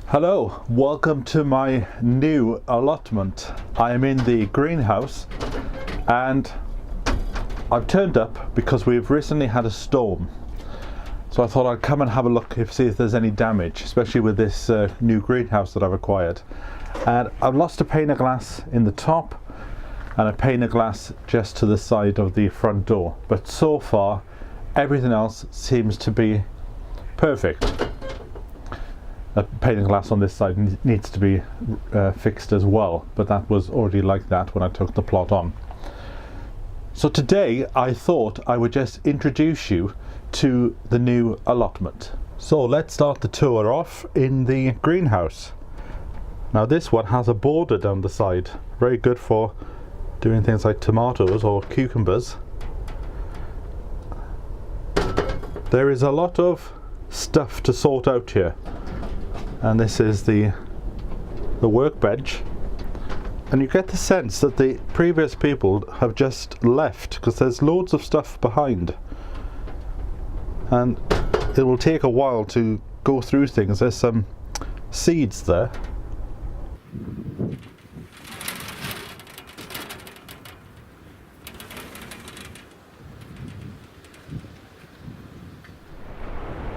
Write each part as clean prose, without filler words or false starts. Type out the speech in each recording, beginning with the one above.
Hello, welcome to my new allotment. I am in the greenhouse and I've turned up because we've recently had a storm. So I thought I'd come and have a look, see if there's any damage, especially with this new greenhouse that I've acquired. And I've lost a pane of glass in the top and a pane of glass just to the side of the front door. But so far, everything else seems to be perfect. A pane of glass on this side needs to be fixed as well, but that was already like that when I took the plot on. So today I thought I would just introduce you to the new allotment. So let's start the tour off in the greenhouse. Now this one has a border down the side, very good for doing things like tomatoes or cucumbers. There is a lot of stuff to sort out here. And this is the workbench, and you get the sense that the previous people have just left because there's loads of stuff behind, and it will take a while to go through things. There's some seeds there.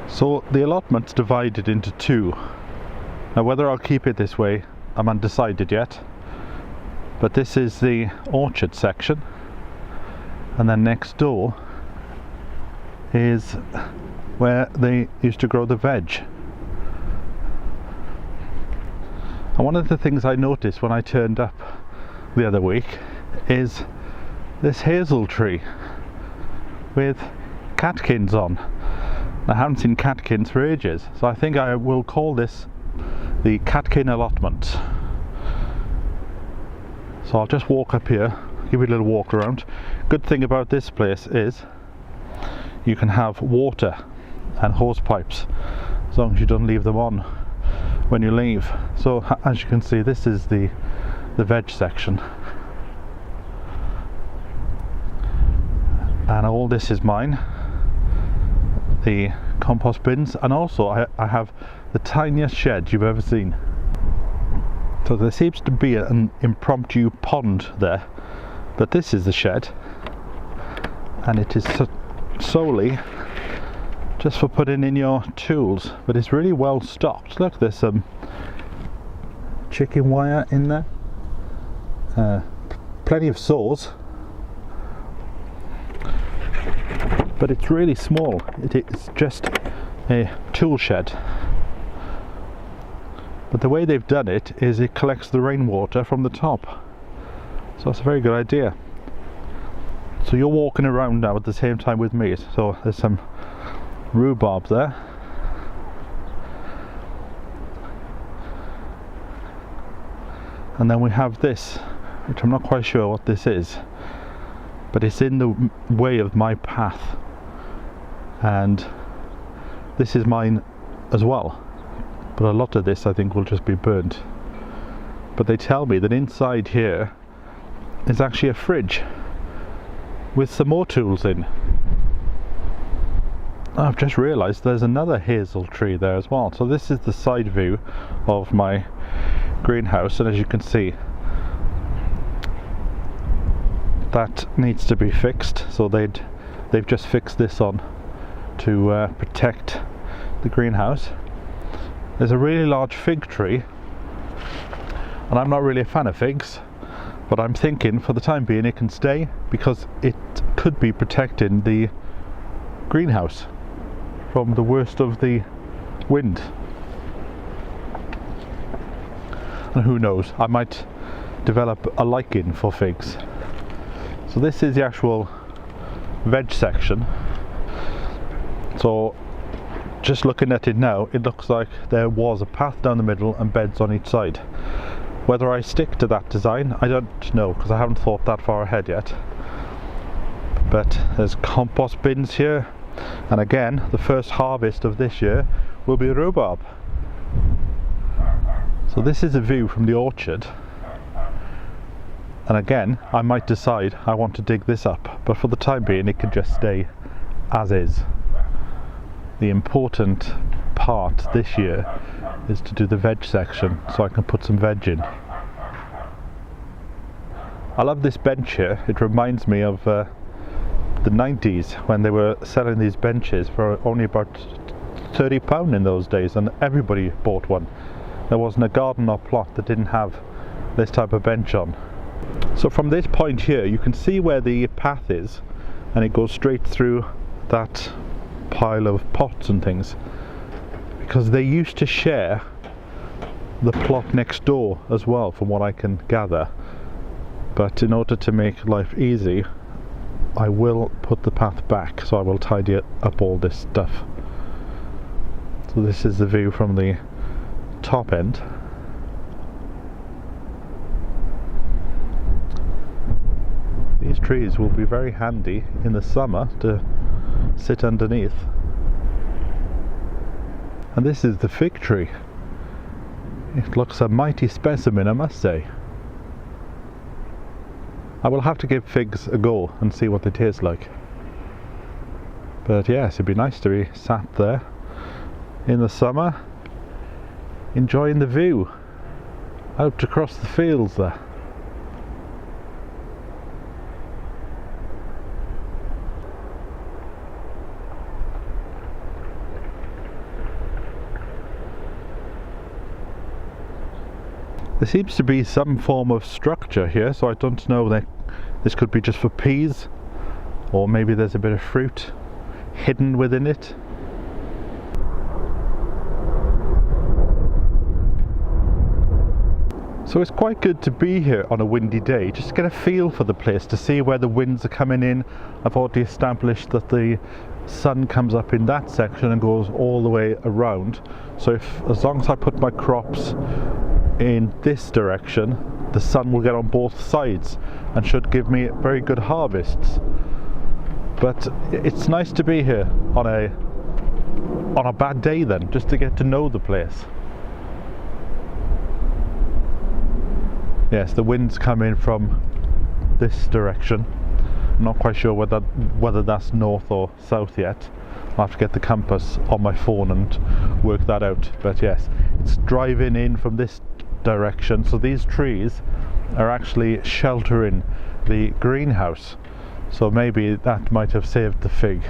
So the allotment's divided into two. Now whether I'll keep it this way, I'm undecided yet, but this is the orchard section, and then next door is where they used to grow the veg. And one of the things I noticed when I turned up the other week is this hazel tree with catkins on. I haven't seen catkins for ages, so I think I will call this the catkin allotment. So I'll just walk up here, give you a little walk around. Good thing about this place is you can have water and hose pipes as long as you don't leave them on when you leave. So as you can see, this is the veg section, and all this is mine, the compost bins, and also I have the tiniest shed you've ever seen. So there seems to be an impromptu pond there, but this is the shed, and it is solely just for putting in your tools, but it's really well stocked. Look, there's some chicken wire in there, plenty of saws, but it's really small. It's just a tool shed. But the way they've done it is it collects the rainwater from the top. So that's a very good idea. So you're walking around now at the same time with me. So there's some rhubarb there. And then we have this, which I'm not quite sure what this is, but it's in the way of my path. And this is mine as well. But a lot of this I think will just be burnt. But they tell me that inside here is actually a fridge with some more tools in. I've just realised there's another hazel tree there as well. So this is the side view of my greenhouse, and as you can see, that needs to be fixed. So they've just fixed this on to protect the greenhouse. There's a really large fig tree, and I'm not really a fan of figs, but I'm thinking for the time being it can stay because it could be protecting the greenhouse from the worst of the wind. And who knows, I might develop a liking for figs. So this is the actual veg section. So just looking at it now, it looks like there was a path down the middle and beds on each side. Whether I stick to that design, I don't know, because I haven't thought that far ahead yet. But there's compost bins here, and again, the first harvest of this year will be rhubarb. So this is a view from the orchard, and again, I might decide I want to dig this up, but for the time being it can just stay as is. The important part this year is to do the veg section so I can put some veg in. I love this bench here. It reminds me of the 90s when they were selling these benches for only about £30 in those days, and everybody bought one. There wasn't a garden or plot that didn't have this type of bench on. So from this point here you can see where the path is, and it goes straight through that pile of pots and things, because they used to share the plot next door as well, from what I can gather. But in order to make life easy, I will put the path back, so I will tidy up all this stuff. So this is the view from the top end. These trees will be very handy in the summer to sit underneath. And this is the fig tree. It looks a mighty specimen, I must say. I will have to give figs a go and see what they taste like. But yes, it'd be nice to be sat there in the summer, enjoying the view out across the fields there. There seems to be some form of structure here, so I don't know that this could be just for peas, or maybe there's a bit of fruit hidden within it. So it's quite good to be here on a windy day, just to get a feel for the place, to see where the winds are coming in. I've already established that the sun comes up in that section and goes all the way around, so as long as I put my crops in this direction, the sun will get on both sides and should give me very good harvests. But it's nice to be here on a bad day then, just to get to know the place. Yes, the wind's coming from this direction. I'm not quite sure whether that's north or south yet. I'll have to get the compass on my phone and work that out. But yes, it's driving in from this direction, so these trees are actually sheltering the greenhouse, so maybe that might have saved the fig.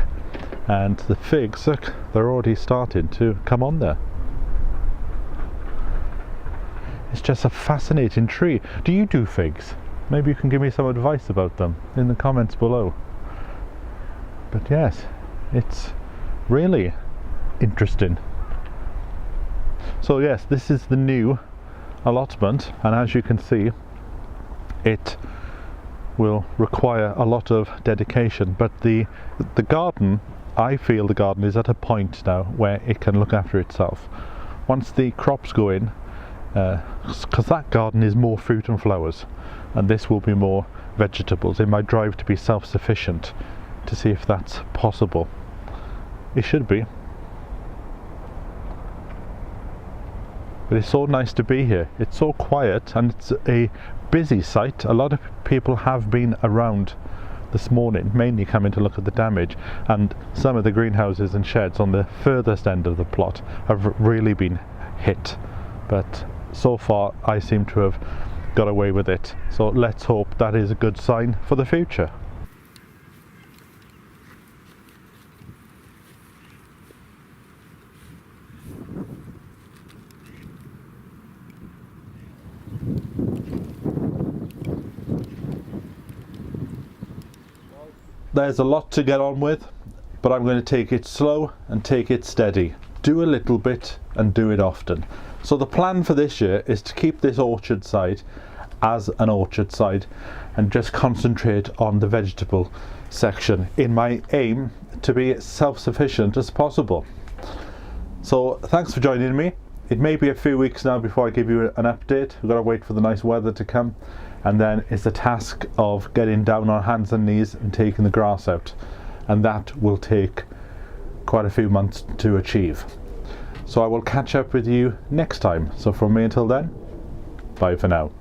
And the figs, look, they're already starting to come on there. It's just a fascinating tree. Do you do figs? Maybe you can give me some advice about them in the comments below. But yes, it's really interesting. So yes, this is the new allotment, and as you can see, it will require a lot of dedication, but the garden, I feel the garden is at a point now where it can look after itself. Once the crops go in, because that garden is more fruit and flowers, and this will be more vegetables, in my drive to be self-sufficient, to see if that's possible. It should be. But it's so nice to be here. It's so quiet and it's a busy site. A lot of people have been around this morning, mainly coming to look at the damage, and some of the greenhouses and sheds on the furthest end of the plot have really been hit. But so far I seem to have got away with it. So let's hope that is a good sign for the future. There's a lot to get on with, but I'm going to take it slow and take it steady. Do a little bit and do it often. So the plan for this year is to keep this orchard side as an orchard side and just concentrate on the vegetable section, in my aim to be self-sufficient as possible. So thanks for joining me. It may be a few weeks now before I give you an update. We've got to wait for the nice weather to come, and then it's the task of getting down on hands and knees and taking the grass out, and that will take quite a few months to achieve. So I will catch up with you next time. So from me until then, bye for now.